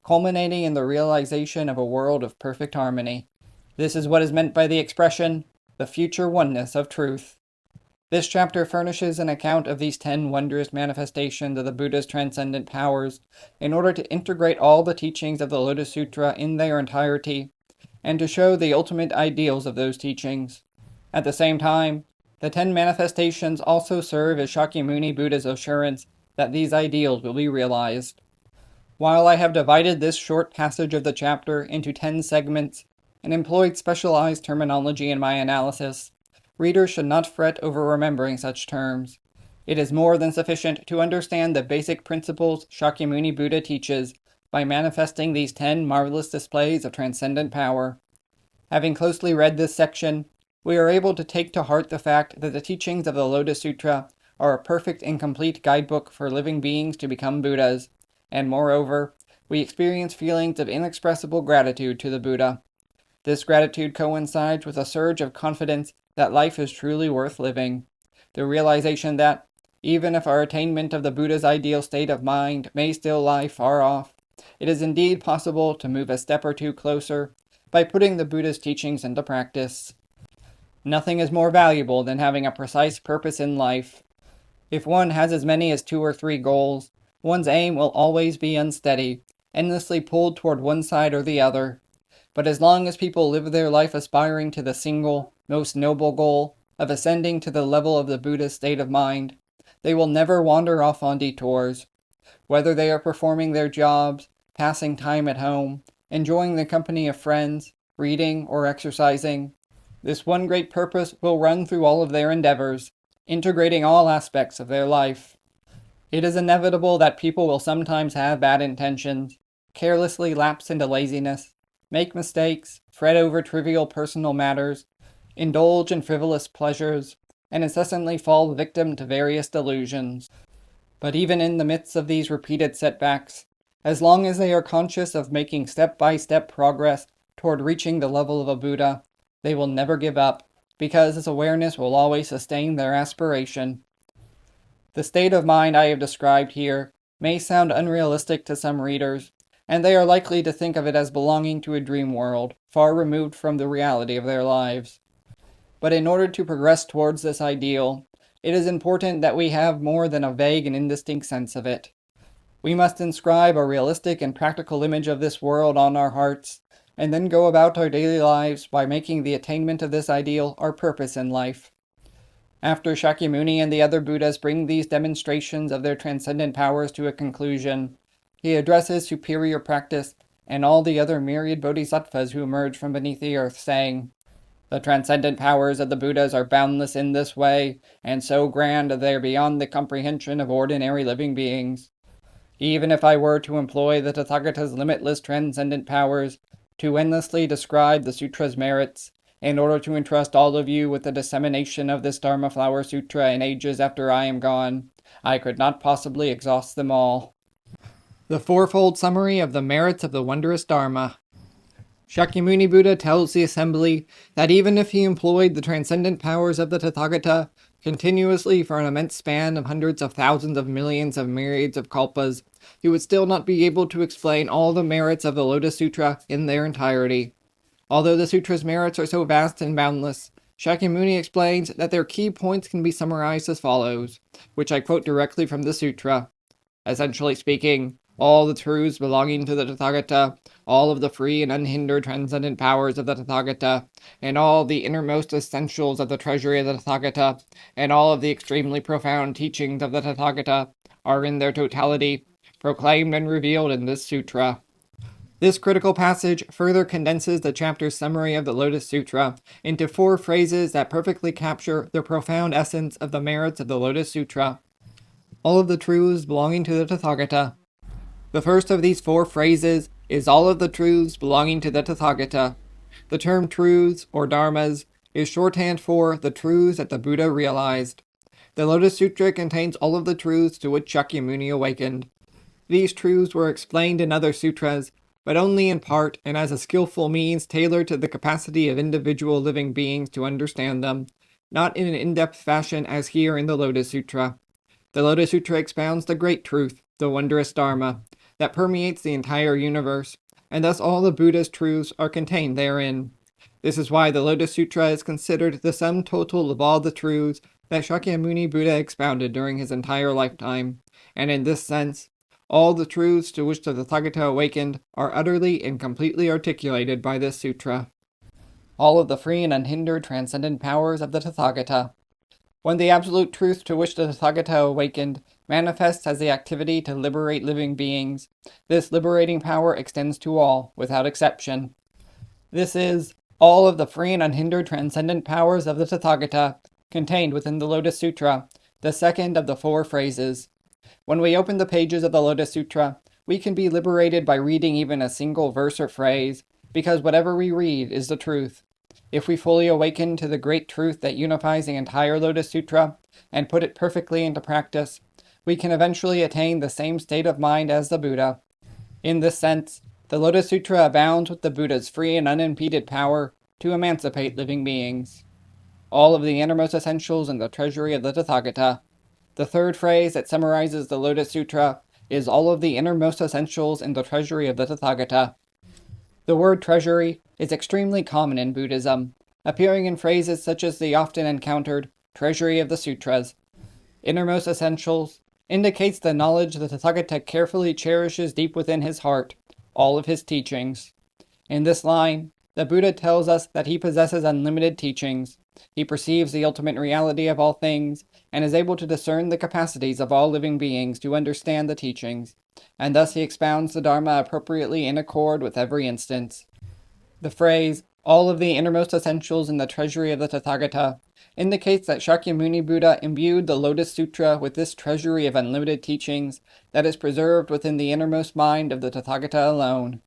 culminating in the realization of a world of perfect harmony. This is what is meant by the expression, the future oneness of truth. This chapter furnishes an account of these 10 wondrous manifestations of the Buddha's transcendent powers in order to integrate all the teachings of the Lotus Sutra in their entirety, and to show the ultimate ideals of those teachings. At the same time, the 10 manifestations also serve as Shakyamuni Buddha's assurance that these ideals will be realized. While I have divided this short passage of the chapter into 10 segments and employed specialized terminology in my analysis, readers should not fret over remembering such terms. It is more than sufficient to understand the basic principles Shakyamuni Buddha teaches by manifesting these 10 marvelous displays of transcendent power. Having closely read this section, we are able to take to heart the fact that the teachings of the Lotus Sutra are a perfect and complete guidebook for living beings to become Buddhas, and moreover, we experience feelings of inexpressible gratitude to the Buddha. This gratitude coincides with a surge of confidence that life is truly worth living. The realization that, even if our attainment of the Buddha's ideal state of mind may still lie far off, it is indeed possible to move a step or two closer by putting the Buddha's teachings into practice. Nothing is more valuable than having a precise purpose in life. If one has as many as 2 or 3 goals, one's aim will always be unsteady, endlessly pulled toward one side or the other. But as long as people live their life aspiring to the single, most noble goal of ascending to the level of the Buddha's state of mind, they will never wander off on detours. Whether they are performing their jobs, passing time at home, enjoying the company of friends, reading, or exercising, this one great purpose will run through all of their endeavors, integrating all aspects of their life. It is inevitable that people will sometimes have bad intentions, carelessly lapse into laziness, make mistakes, fret over trivial personal matters, indulge in frivolous pleasures, and incessantly fall victim to various delusions. But even in the midst of these repeated setbacks, as long as they are conscious of making step-by-step progress toward reaching the level of a Buddha, they will never give up, because this awareness will always sustain their aspiration. The state of mind I have described here may sound unrealistic to some readers, and they are likely to think of it as belonging to a dream world, far removed from the reality of their lives. But in order to progress towards this ideal, it is important that we have more than a vague and indistinct sense of it. We must inscribe a realistic and practical image of this world on our hearts, and then go about our daily lives by making the attainment of this ideal our purpose in life. After Shakyamuni and the other Buddhas bring these demonstrations of their transcendent powers to a conclusion, he addresses superior practice and all the other myriad bodhisattvas who emerge from beneath the earth, saying, "The transcendent powers of the Buddhas are boundless in this way, and so grand that they are beyond the comprehension of ordinary living beings. Even if I were to employ the Tathagata's limitless transcendent powers to endlessly describe the sutra's merits, in order to entrust all of you with the dissemination of this Dharma Flower Sutra in ages after I am gone, I could not possibly exhaust them all." The fourfold summary of the merits of the wondrous Dharma. Shakyamuni Buddha tells the assembly that even if he employed the transcendent powers of the Tathagata continuously for an immense span of hundreds of thousands of millions of myriads of kalpas, he would still not be able to explain all the merits of the Lotus Sutra in their entirety. Although the sutra's merits are so vast and boundless, Shakyamuni explains that their key points can be summarized as follows, which I quote directly from the sutra. Essentially speaking, all the truths belonging to the Tathagata, all of the free and unhindered transcendent powers of the Tathagata, and all the innermost essentials of the treasury of the Tathagata, and all of the extremely profound teachings of the Tathagata are in their totality proclaimed and revealed in this sutra. This critical passage further condenses the chapter's summary of the Lotus Sutra into 4 phrases that perfectly capture the profound essence of the merits of the Lotus Sutra. All of the truths belonging to the Tathagata. The first of these 4 phrases is all of the truths belonging to the Tathagata. The term truths, or dharmas, is shorthand for the truths that the Buddha realized. The Lotus Sutra contains all of the truths to which Shakyamuni awakened. These truths were explained in other sutras, but only in part and as a skillful means tailored to the capacity of individual living beings to understand them, not in an in-depth fashion as here in the Lotus Sutra. The Lotus Sutra expounds the great truth, the wondrous Dharma, that permeates the entire universe, and thus all the Buddha's truths are contained therein. This is why the Lotus Sutra is considered the sum total of all the truths that Shakyamuni Buddha expounded during his entire lifetime, and in this sense, all the truths to which the Tathagata awakened are utterly and completely articulated by this sutra. All of the free and unhindered transcendent powers of the Tathagata. When the absolute truth to which the Tathagata awakened manifests as the activity to liberate living beings, this liberating power extends to all, without exception. This is all of the free and unhindered transcendent powers of the Tathagata, contained within the Lotus Sutra, the second of the 4 phrases. When we open the pages of the Lotus Sutra, we can be liberated by reading even a single verse or phrase, because whatever we read is the truth. If we fully awaken to the great truth that unifies the entire Lotus Sutra, and put it perfectly into practice, we can eventually attain the same state of mind as the Buddha. In this sense, the Lotus Sutra abounds with the Buddha's free and unimpeded power to emancipate living beings. All of the innermost essentials in the treasury of the Tathagata. The third phrase that summarizes the Lotus Sutra is all of the innermost essentials in the treasury of the Tathagata. The word treasury is extremely common in Buddhism, appearing in phrases such as the often encountered treasury of the sutras. Innermost essentials indicates the knowledge the Tathagata carefully cherishes deep within his heart, all of his teachings. In this line, the Buddha tells us that he possesses unlimited teachings. He perceives the ultimate reality of all things, and is able to discern the capacities of all living beings to understand the teachings, and thus he expounds the Dharma appropriately in accord with every instance. The phrase, all of the innermost essentials in the treasury of the Tathagata, indicates that Shakyamuni Buddha imbued the Lotus Sutra with this treasury of unlimited teachings that is preserved within the innermost mind of the Tathagata alone.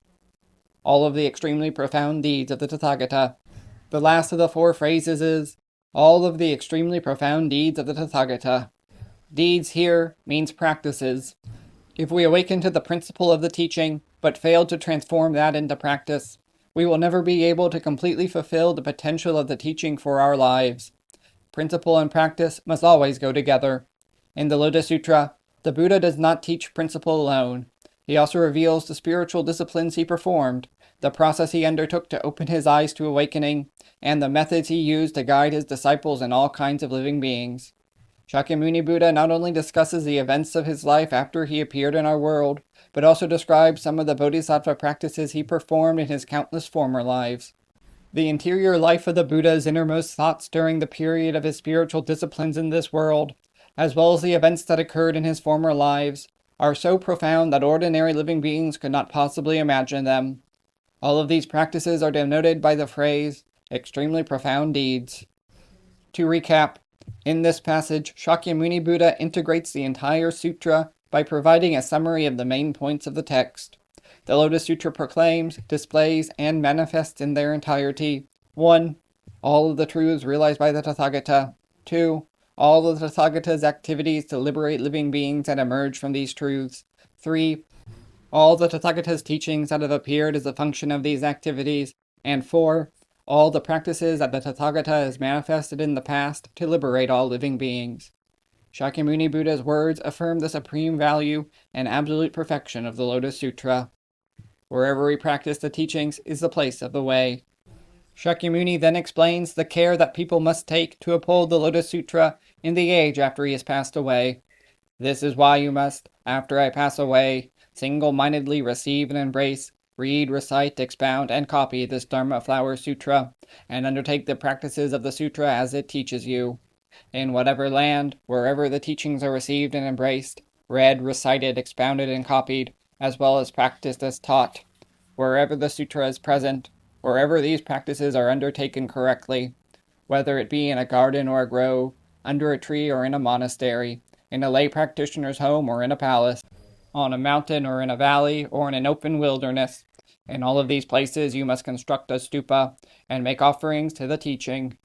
All of the extremely profound deeds of the Tathagata. The last of the 4 phrases is, all of the extremely profound deeds of the Tathagata. Deeds here means practices. If we awaken to the principle of the teaching, but fail to transform that into practice, we will never be able to completely fulfill the potential of the teaching for our lives. Principle and practice must always go together. In the Lotus Sutra, the Buddha does not teach principle alone. He also reveals the spiritual disciplines he performed, the process he undertook to open his eyes to awakening, and the methods he used to guide his disciples and all kinds of living beings. Shakyamuni Buddha not only discusses the events of his life after he appeared in our world, but also describes some of the bodhisattva practices he performed in his countless former lives. The interior life of the Buddha's innermost thoughts during the period of his spiritual disciplines in this world, as well as the events that occurred in his former lives, are so profound that ordinary living beings could not possibly imagine them. All of these practices are denoted by the phrase, extremely profound deeds. To recap, in this passage, Shakyamuni Buddha integrates the entire sutra by providing a summary of the main points of the text. The Lotus Sutra proclaims, displays, and manifests in their entirety 1. All of the truths realized by the Tathagata. 2. All of the Tathagata's activities to liberate living beings that emerge from these truths. 3. All the Tathagata's teachings that have appeared as a function of these activities. And 4. All the practices that the Tathagata has manifested in the past to liberate all living beings. Shakyamuni Buddha's words affirm the supreme value and absolute perfection of the Lotus Sutra. Wherever we practice the teachings is the place of the way. Shakyamuni then explains the care that people must take to uphold the Lotus Sutra in the age after he has passed away. This is why you must, after I pass away, single-mindedly receive and embrace, read, recite, expound, and copy this Dharma Flower Sutra, and undertake the practices of the sutra as it teaches you. In whatever land, wherever the teachings are received and embraced, read, recited, expounded, and copied, as well as practiced as taught, wherever the sutra is present, wherever these practices are undertaken correctly, whether it be in a garden or a grove, under a tree or in a monastery, in a lay practitioner's home or in a palace, on a mountain or in a valley or in an open wilderness, In all of these places you must construct a stupa and make offerings to the teaching.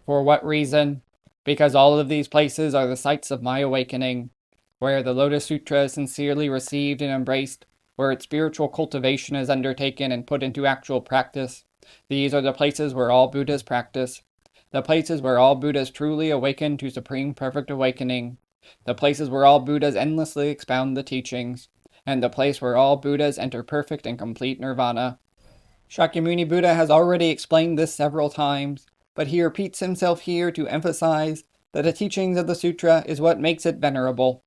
For what reason? Because all of these places are the sites of my awakening, where the Lotus Sutra is sincerely received and embraced, where its spiritual cultivation is undertaken and put into actual practice. These are the places where all Buddhas practice, the places where all Buddhas truly awaken to supreme perfect awakening, the places where all Buddhas endlessly expound the teachings, and the place where all Buddhas enter perfect and complete nirvana. Shakyamuni Buddha has already explained this several times, but he repeats himself here to emphasize that the teachings of the sutra is what makes it venerable.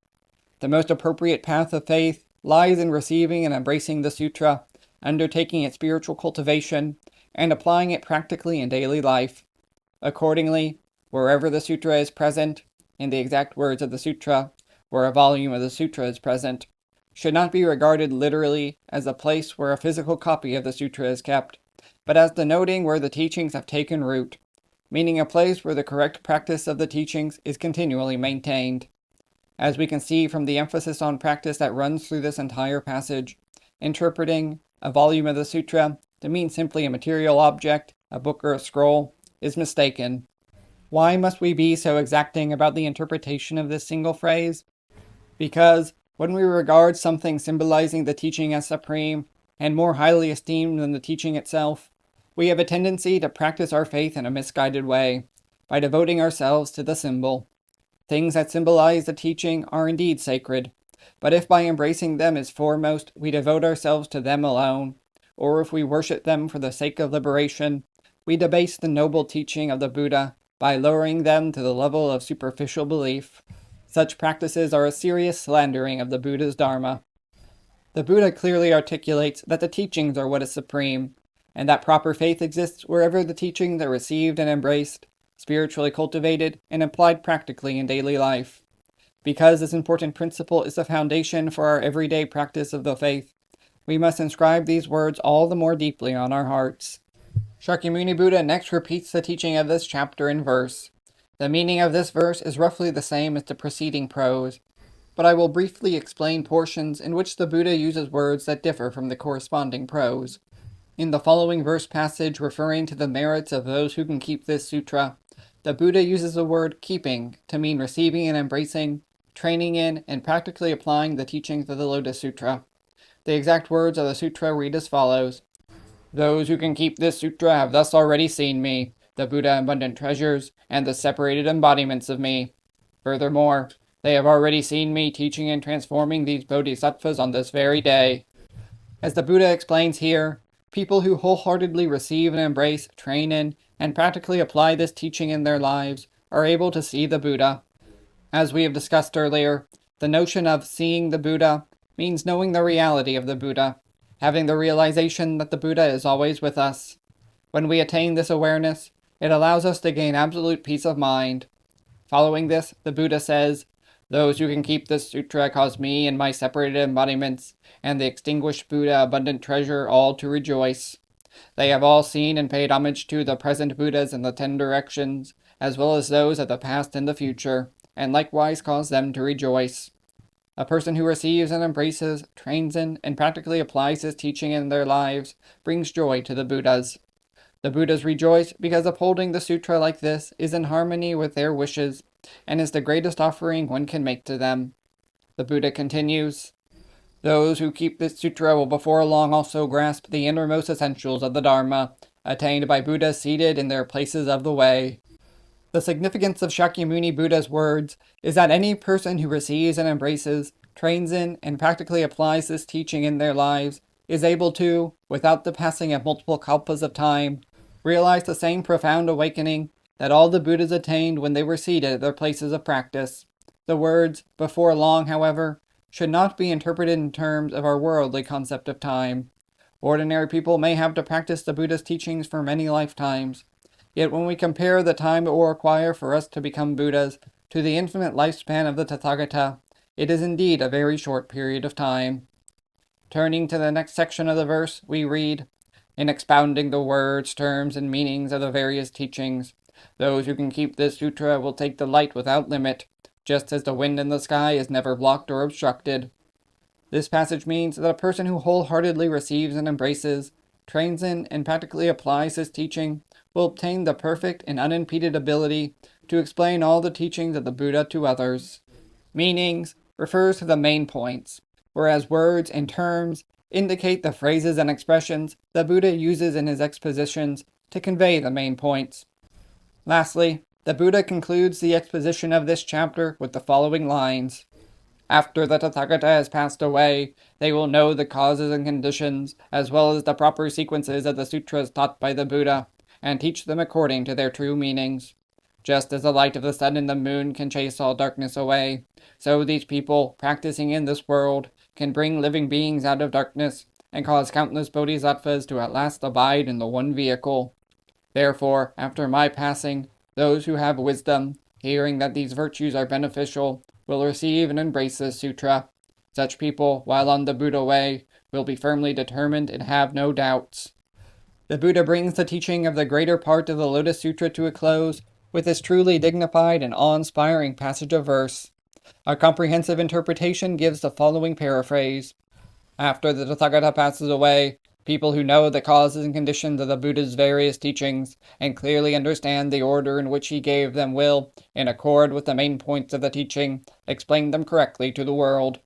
The most appropriate path of faith lies in receiving and embracing the sutra, undertaking its spiritual cultivation, and applying it practically in daily life. Accordingly, wherever the sutra is present, in the exact words of the sutra, where a volume of the sutra is present, should not be regarded literally as a place where a physical copy of the sutra is kept, but as denoting where the teachings have taken root, meaning a place where the correct practice of the teachings is continually maintained. As we can see from the emphasis on practice that runs through this entire passage, interpreting a volume of the sutra to mean simply a material object, a book or a scroll, is mistaken. Why must we be so exacting about the interpretation of this single phrase? Because when we regard something symbolizing the teaching as supreme and more highly esteemed than the teaching itself, we have a tendency to practice our faith in a misguided way, by devoting ourselves to the symbol. Things that symbolize the teaching are indeed sacred, but if by embracing them as foremost we devote ourselves to them alone, or if we worship them for the sake of liberation, we debase the noble teaching of the Buddha by lowering them to the level of superficial belief. Such practices are a serious slandering of the Buddha's Dharma. The Buddha clearly articulates that the teachings are what is supreme, and that proper faith exists wherever the teachings are received and embraced, spiritually cultivated, and applied practically in daily life. Because this important principle is the foundation for our everyday practice of the faith, we must inscribe these words all the more deeply on our hearts. Shakyamuni Buddha next repeats the teaching of this chapter in verse. The meaning of this verse is roughly the same as the preceding prose, but I will briefly explain portions in which the Buddha uses words that differ from the corresponding prose. In the following verse passage referring to the merits of those who can keep this sutra, the Buddha uses the word keeping to mean receiving and embracing, training in, and practically applying the teachings of the Lotus Sutra. The exact words of the sutra read as follows: "Those who can keep this sutra have thus already seen me, the Buddha abundant treasures, and the separated embodiments of me. Furthermore, they have already seen me teaching and transforming these bodhisattvas on this very day." As the Buddha explains here, people who wholeheartedly receive and embrace, train in, and practically apply this teaching in their lives are able to see the Buddha. As we have discussed earlier, the notion of seeing the Buddha means knowing the reality of the Buddha, having the realization that the Buddha is always with us. When we attain this awareness, it allows us to gain absolute peace of mind. Following this, the Buddha says, "Those who can keep this sutra cause me and my separated embodiments, and the extinguished Buddha abundant treasure all to rejoice. They have all seen and paid homage to the present Buddhas in the 10 directions, as well as those of the past and the future, and likewise cause them to rejoice." A person who receives and embraces, trains in, and practically applies his teaching in their lives brings joy to the Buddhas. The Buddhas rejoice because upholding the sutra like this is in harmony with their wishes, and is the greatest offering one can make to them. The Buddha continues, "Those who keep this sutra will before long also grasp the innermost essentials of the Dharma, attained by Buddhas seated in their places of the way." The significance of Shakyamuni Buddha's words is that any person who receives and embraces, trains in, and practically applies this teaching in their lives is able to, without the passing of multiple kalpas of time, realize the same profound awakening that all the Buddhas attained when they were seated at their places of practice. The words, "before long," however, should not be interpreted in terms of our worldly concept of time. Ordinary people may have to practice the Buddha's teachings for many lifetimes. Yet when we compare the time it will require for us to become Buddhas to the infinite lifespan of the Tathagata, it is indeed a very short period of time. Turning to the next section of the verse, we read, "In expounding the words, terms, and meanings of the various teachings, those who can keep this sutra will take delight without limit, just as the wind in the sky is never blocked or obstructed." This passage means that a person who wholeheartedly receives and embraces, trains in and practically applies this teaching will obtain the perfect and unimpeded ability to explain all the teachings of the Buddha to others. Meanings refers to the main points, whereas words and terms indicate the phrases and expressions the Buddha uses in his expositions to convey the main points. Lastly, the Buddha concludes the exposition of this chapter with the following lines. After the Tathagata has passed away, they will know the causes and conditions, as well as the proper sequences of the sutras taught by the Buddha, and teach them according to their true meanings. Just as the light of the sun and the moon can chase all darkness away, so these people, practicing in this world, can bring living beings out of darkness, and cause countless bodhisattvas to at last abide in the one vehicle. Therefore, after my passing, those who have wisdom, hearing that these virtues are beneficial, will receive and embrace this sutra. Such people, while on the Buddha way, will be firmly determined and have no doubts. The Buddha brings the teaching of the greater part of the Lotus Sutra to a close with this truly dignified and awe-inspiring passage of verse. A comprehensive interpretation gives the following paraphrase. After the Tathagata passes away, people who know the causes and conditions of the Buddha's various teachings and clearly understand the order in which he gave them will, in accord with the main points of the teaching, explain them correctly to the world.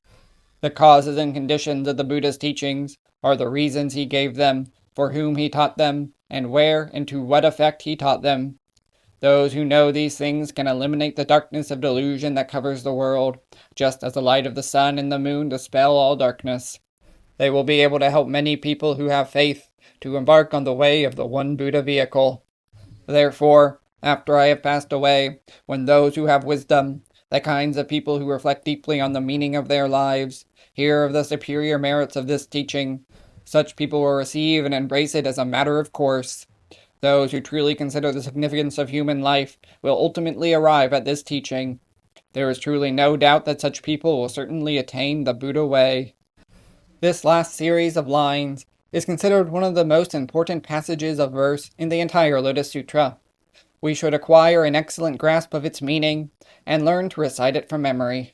The causes and conditions of the Buddha's teachings are the reasons he gave them, for whom he taught them, and where and to what effect he taught them. Those who know these things can eliminate the darkness of delusion that covers the world, just as the light of the sun and the moon dispel all darkness. They will be able to help many people who have faith to embark on the way of the one Buddha vehicle. Therefore, after I have passed away, when those who have wisdom, the kinds of people who reflect deeply on the meaning of their lives, hear of the superior merits of this teaching, such people will receive and embrace it as a matter of course. Those who truly consider the significance of human life will ultimately arrive at this teaching. There is truly no doubt that such people will certainly attain the Buddha way. This last series of lines is considered one of the most important passages of verse in the entire Lotus Sutra. We should acquire an excellent grasp of its meaning and learn to recite it from memory.